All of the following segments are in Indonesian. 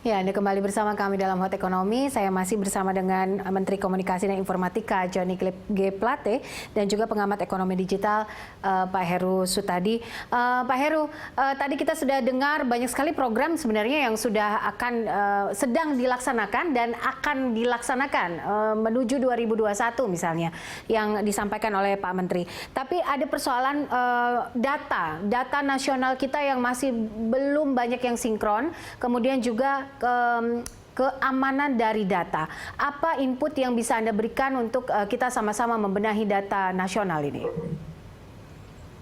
Ya, Anda kembali bersama kami dalam Hot Ekonomi. Saya masih bersama dengan Menteri Komunikasi dan Informatika Johnny G. Plate dan juga pengamat ekonomi digital Pak Heru Sutadi. Pak Heru, tadi kita sudah dengar banyak sekali program sebenarnya yang sudah akan sedang dilaksanakan dan akan dilaksanakan menuju 2021 misalnya yang disampaikan oleh Pak Menteri. Tapi ada persoalan data nasional kita yang masih belum banyak yang sinkron, kemudian juga keamanan dari data. Apa input yang bisa Anda berikan untuk kita sama-sama membenahi data nasional ini?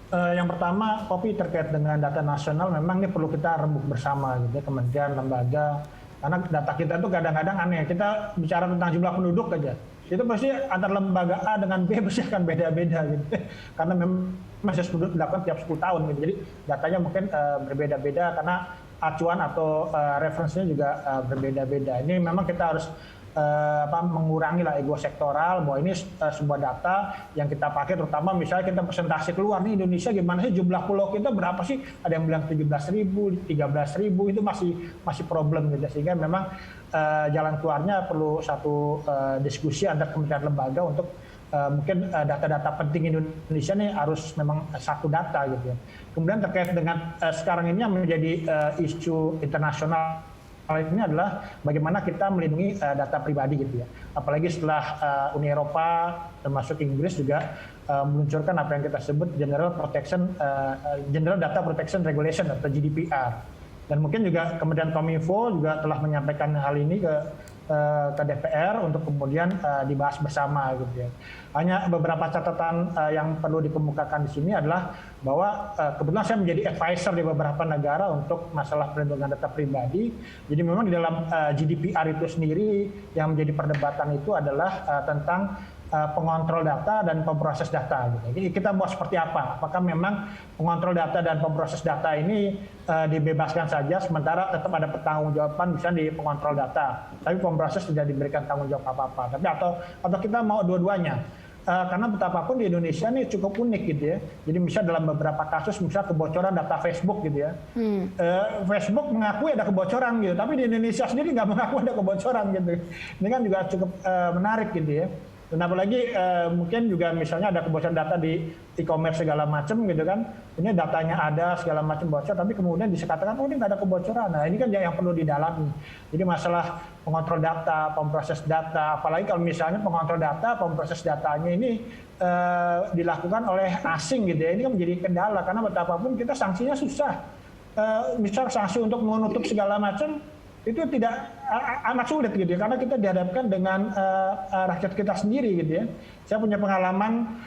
Yang pertama, Poppy, terkait dengan data nasional memang ini perlu kita rembuk bersama, gitu, kementerian, lembaga. Karena data kita itu kadang-kadang aneh. Kita bicara tentang jumlah penduduk aja. Itu pasti antar lembaga A dengan B pasti akan beda-beda gitu. Karena memang masih sudah dilakukan tiap 10 tahun gitu. Jadi datanya mungkin berbeda-beda karena acuan atau referensinya juga berbeda-beda. Ini memang kita harus mengurangi lah ego sektoral bahwa ini sebuah data yang kita pakai, terutama misalnya kita presentasi keluar nih Indonesia gimana sih jumlah pulau kita berapa sih, ada yang bilang 17.000, 13.000, itu masih problem gitu, sehingga memang jalan keluarnya perlu satu diskusi antar kementerian lembaga untuk mungkin data-data penting Indonesia nih harus memang satu data gitu ya. Kemudian terkait dengan sekarang ini yang menjadi isu internasional ini adalah bagaimana kita melindungi data pribadi gitu ya. Apalagi setelah Uni Eropa termasuk Inggris juga meluncurkan apa yang kita sebut General Data Protection Regulation atau GDPR. Dan mungkin juga Kementerian Kominfo juga telah menyampaikan hal ini ke DPR untuk kemudian dibahas bersama gitu ya. Hanya beberapa catatan yang perlu dikemukakan di sini adalah bahwa kebetulan saya menjadi advisor di beberapa negara untuk masalah perlindungan data pribadi. Jadi memang di dalam GDPR itu sendiri yang menjadi perdebatan itu adalah tentang pengontrol data dan pemproses data. Jadi kita mau seperti apa? Apakah memang pengontrol data dan pemproses data ini dibebaskan saja, sementara tetap ada pertanggungjawaban misalnya di pengontrol data, tapi pemproses tidak diberikan tanggung jawab apa-apa. Tapi atau kita mau dua-duanya? Karena betapapun di Indonesia ini cukup unik gitu ya. Jadi misalnya dalam beberapa kasus misalnya kebocoran data Facebook gitu ya. Facebook mengakui ada kebocoran gitu, tapi di Indonesia sendiri nggak mengaku ada kebocoran gitu. Ini kan juga cukup menarik gitu ya. Dan apalagi mungkin juga misalnya ada kebocoran data di e-commerce segala macam gitu kan, ini datanya ada segala macam bocor, tapi kemudian dikatakan oh ini nggak ada kebocoran. Nah ini kan yang perlu didalami. Jadi masalah pengontrol data, pemproses data, apalagi kalau misalnya pengontrol data, pemproses datanya ini dilakukan oleh asing gitu ya, ini kan menjadi kendala karena betapapun kita sanksinya susah. Misal sanksi untuk menutup segala macam itu tidak amat sulit gitu ya, karena kita dihadapkan dengan rakyat kita sendiri gitu ya. Saya punya pengalaman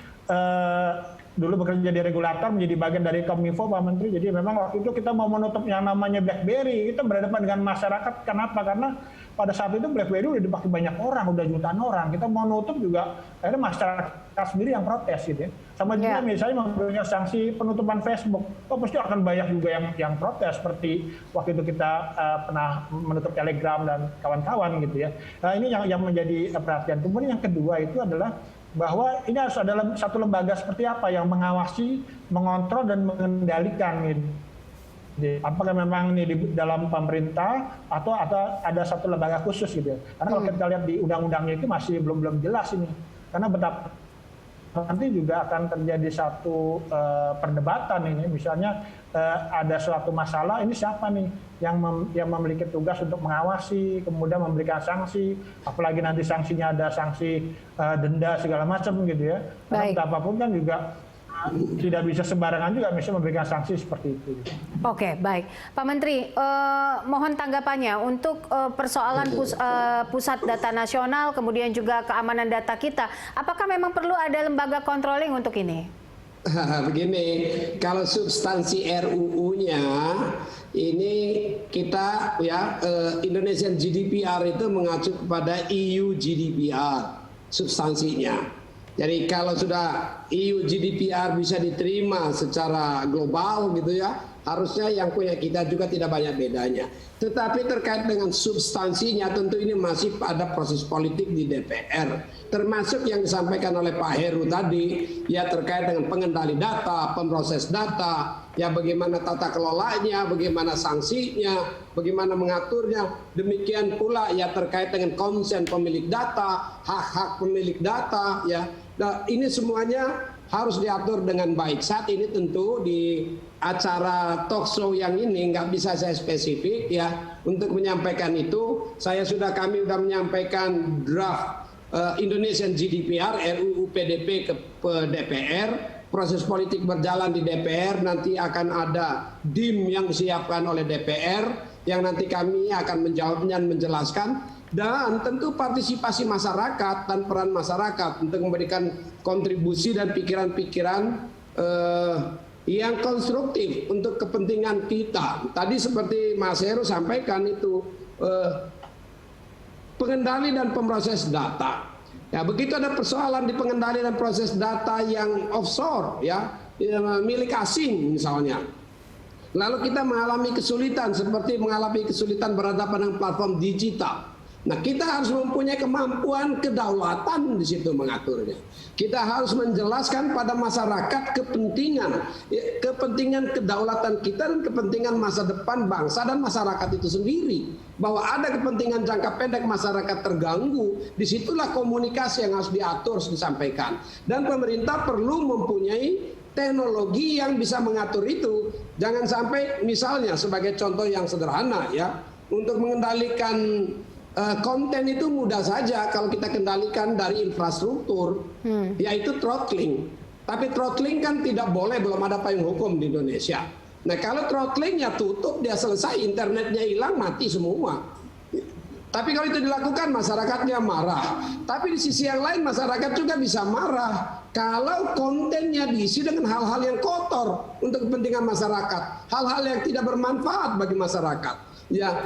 dulu bekerja di regulator, menjadi bagian dari Kominfo, Pak Menteri. Jadi memang waktu itu kita mau menutup yang namanya BlackBerry, kita berhadapan dengan masyarakat. Kenapa? Karena pada saat itu BlackBerry udah dipakai banyak orang, udah jutaan orang. Kita mau nutup juga, akhirnya masyarakat sendiri yang protes gitu ya. Sama juga misalnya memberikan sanksi penutupan Facebook, pasti akan banyak juga yang protes, seperti waktu itu kita pernah menutup Telegram dan kawan-kawan gitu ya. Nah ini yang menjadi perhatian. Kemudian yang kedua itu adalah bahwa ini harus ada satu lembaga seperti apa yang mengawasi, mengontrol dan mengendalikan gitu. Apakah memang ini di dalam pemerintah atau ada satu lembaga khusus gitu ya. Karena kalau kita lihat di undang-undangnya itu masih belum jelas ini. Karena betapa nanti juga akan terjadi satu perdebatan ini, misalnya ada suatu masalah, ini siapa nih yang memiliki tugas untuk mengawasi, kemudian memberikan sanksi, apalagi nanti sanksinya ada sanksi denda segala macam gitu ya. Karena betapapun kan juga tidak bisa sembarangan juga bisa memberikan sanksi seperti itu. Oke, baik. Pak Menteri, mohon tanggapannya untuk persoalan pusat data nasional, kemudian juga keamanan data kita. Apakah memang perlu ada lembaga controlling untuk ini? Begini, kalau substansi RUU-nya ini kita ya Indonesian GDPR itu mengacu kepada EU GDPR substansinya. Jadi kalau sudah EU GDPR bisa diterima secara global gitu ya, harusnya yang punya kita juga tidak banyak bedanya. Tetapi terkait dengan substansinya tentu ini masih ada proses politik di DPR. Termasuk yang disampaikan oleh Pak Heru tadi, ya terkait dengan pengendali data, pemproses data, ya bagaimana tata kelolanya, bagaimana sanksinya, bagaimana mengaturnya. Demikian pula ya terkait dengan konsen pemilik data, hak-hak pemilik data, ya. Nah, ini semuanya harus diatur dengan baik. Saat ini tentu di acara talk show yang ini nggak bisa saya spesifik ya untuk menyampaikan itu. Kami sudah menyampaikan draft Indonesian GDPR RUU PDP ke DPR. Proses politik berjalan di DPR, nanti akan ada DIM yang disiapkan oleh DPR yang nanti kami akan menjawabnya dan menjelaskan. Dan tentu partisipasi masyarakat dan peran masyarakat untuk memberikan kontribusi dan pikiran-pikiran yang konstruktif untuk kepentingan kita. Tadi seperti Mas Heru sampaikan itu pengendali dan pemroses data. Ya, begitu ada persoalan di pengendali dan proses data yang offshore, ya milik asing misalnya. Lalu kita mengalami kesulitan seperti mengalami kesulitan berhadapan dengan platform digital. Nah, kita harus mempunyai kemampuan kedaulatan di situ mengaturnya. Kita harus menjelaskan pada masyarakat kepentingan kedaulatan kita dan kepentingan masa depan bangsa dan masyarakat itu sendiri. Bahwa ada kepentingan jangka pendek masyarakat terganggu, disitulah komunikasi yang harus diatur, disampaikan. Dan pemerintah perlu mempunyai teknologi yang bisa mengatur itu. Jangan sampai misalnya sebagai contoh yang sederhana ya, untuk mengendalikan konten itu mudah saja kalau kita kendalikan dari infrastruktur, yaitu throttling. Tapi throttling kan tidak boleh, belum ada payung hukum di Indonesia. Nah kalau throttlingnya tutup, dia selesai, internetnya hilang, mati semua. Tapi kalau itu dilakukan, masyarakatnya marah. Tapi di sisi yang lain, masyarakat juga bisa marah kalau kontennya diisi dengan hal-hal yang kotor untuk kepentingan masyarakat, hal-hal yang tidak bermanfaat bagi masyarakat. Ya,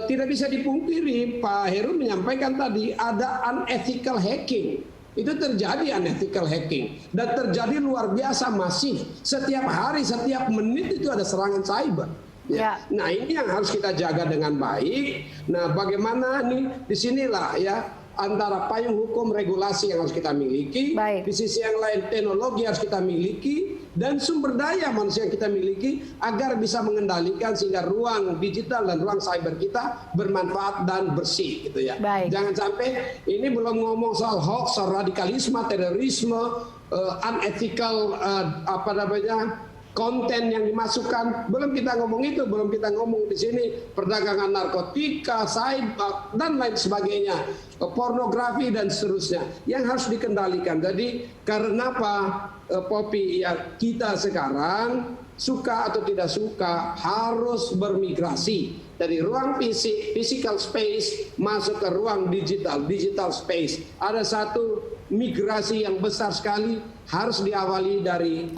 tidak bisa dipungkiri, Pak Heru menyampaikan tadi ada unethical hacking. Itu terjadi unethical hacking dan terjadi luar biasa masif. Setiap hari, setiap menit itu ada serangan cyber. Ya. Nah, ini yang harus kita jaga dengan baik. Nah, bagaimana nih disinilah ya antara payung hukum regulasi yang harus kita miliki, di sisi yang lain teknologi harus kita miliki, dan sumber daya manusia yang kita miliki agar bisa mengendalikan sehingga ruang digital dan ruang cyber kita bermanfaat dan bersih gitu ya. Jangan sampai ini belum ngomong soal hoax, soal radikalisme, terorisme, unethical konten yang dimasukkan, belum kita ngomong itu, belum kita ngomong di sini perdagangan narkotika, cyber dan lain sebagainya, pornografi dan seterusnya yang harus dikendalikan. Jadi karena apa, Poppy, ya kita sekarang suka atau tidak suka harus bermigrasi dari ruang fisik, physical space masuk ke ruang digital space. Ada satu migrasi yang besar sekali harus diawali dari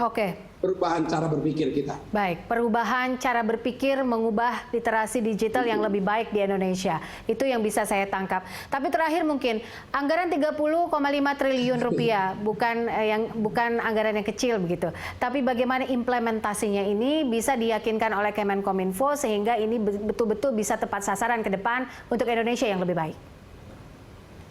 perubahan cara berpikir kita. Baik, perubahan cara berpikir mengubah literasi digital yang lebih baik di Indonesia. Itu yang bisa saya tangkap. Tapi terakhir mungkin anggaran 30,5 triliun rupiah bukan anggaran yang kecil begitu. Tapi bagaimana implementasinya ini bisa diyakinkan oleh Kemenkominfo sehingga ini betul-betul bisa tepat sasaran ke depan untuk Indonesia yang lebih baik.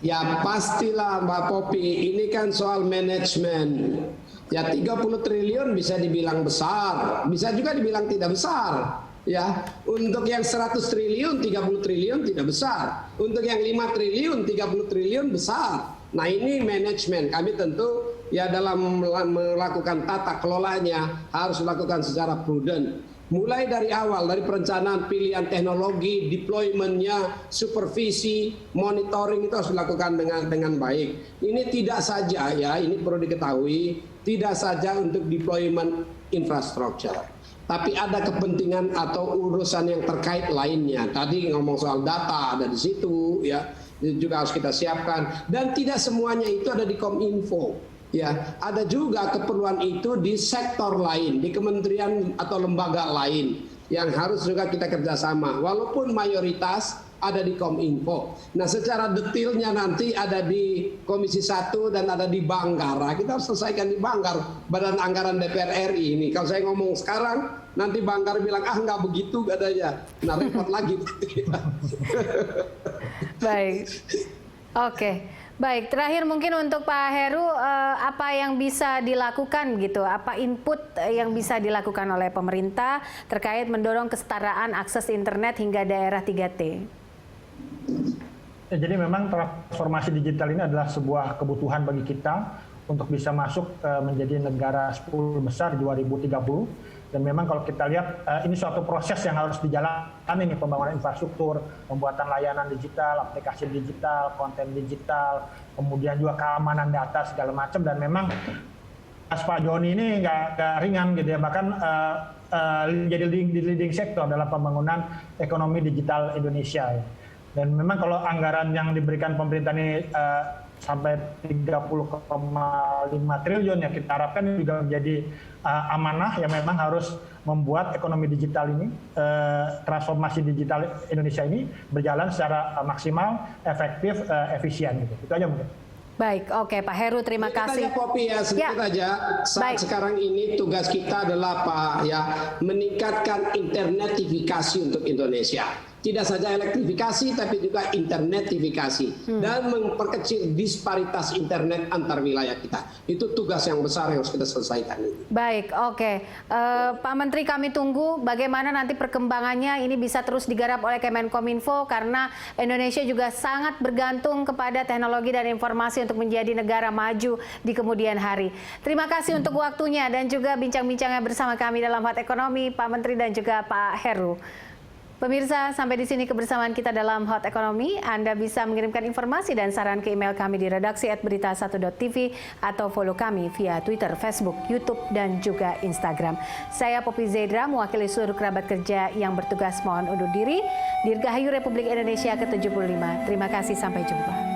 Ya pastilah Mbak Poppy, ini kan soal manajemen. Ya 30 triliun bisa dibilang besar, bisa juga dibilang tidak besar. Ya, untuk yang 100 triliun, 30 triliun tidak besar. Untuk yang 5 triliun, 30 triliun besar. Nah ini manajemen, kami tentu ya dalam melakukan tata kelolanya harus melakukan secara prudent. Mulai dari awal, dari perencanaan pilihan teknologi, deployment-nya, supervisi, monitoring itu harus dilakukan dengan baik. Ini tidak saja ya, ini perlu diketahui, tidak saja untuk deployment infrastructure. Tapi ada kepentingan atau urusan yang terkait lainnya. Tadi ngomong soal data ada di situ ya, juga harus kita siapkan. Dan tidak semuanya itu ada di Kominfo. Ya, ada juga keperluan itu di sektor lain, di kementerian atau lembaga lain yang harus juga kita kerjasama. Walaupun mayoritas ada di Kominfo. Nah, secara detailnya nanti ada di Komisi 1 dan ada di Banggara. Kita harus selesaikan di Banggar, Badan Anggaran DPR RI ini. Kalau saya ngomong sekarang, nanti Banggar bilang, nggak begitu katanya. Nah, repot lagi. Baik, oke. Baik, terakhir mungkin untuk Pak Heru, apa yang bisa dilakukan gitu? Apa input yang bisa dilakukan oleh pemerintah terkait mendorong kesetaraan akses internet hingga daerah 3T? Ya, jadi memang transformasi digital ini adalah sebuah kebutuhan bagi kita untuk bisa masuk menjadi negara 10 besar di 2030. Dan memang kalau kita lihat ini suatu proses yang harus dijalani nih, pembangunan infrastruktur, pembuatan layanan digital, aplikasi digital, konten digital, kemudian juga keamanan data segala macam. Dan memang Pak Joni ini nggak ringan gitu ya, bahkan jadi leading sektor dalam pembangunan ekonomi digital Indonesia. Ya. Dan memang kalau anggaran yang diberikan pemerintah ini sampai 30,5 triliun ya, kita harapkan juga menjadi amanah yang memang harus membuat ekonomi digital ini, transformasi digital Indonesia ini berjalan secara maksimal, efektif, efisien gitu. Itu aja mungkin. Baik, oke Pak Heru, terima kasih. Sedikit aja Popi ya, sedikit aja. Saat sekarang ini tugas kita adalah Pak ya, meningkatkan internetifikasi untuk Indonesia. Tidak saja elektrifikasi, tapi juga internetifikasi. Dan memperkecil disparitas internet antar wilayah kita. Itu tugas yang besar yang harus kita selesaikan. Baik, oke. Pak Menteri, kami tunggu bagaimana nanti perkembangannya ini bisa terus digarap oleh Kemenkominfo, karena Indonesia juga sangat bergantung kepada teknologi dan informasi untuk menjadi negara maju di kemudian hari. Terima kasih untuk waktunya dan juga bincang-bincangnya bersama kami dalam Hot Ekonomi, Pak Menteri dan juga Pak Heru. Pemirsa, sampai di sini kebersamaan kita dalam Hot Ekonomi. Anda bisa mengirimkan informasi dan saran ke email kami di redaksi@berita1.tv atau follow kami via Twitter, Facebook, YouTube, dan juga Instagram. Saya Poppy Zaidra, mewakili seluruh kerabat kerja yang bertugas mohon undur diri. Dirgahayu Republik Indonesia ke-75. Terima kasih, sampai jumpa.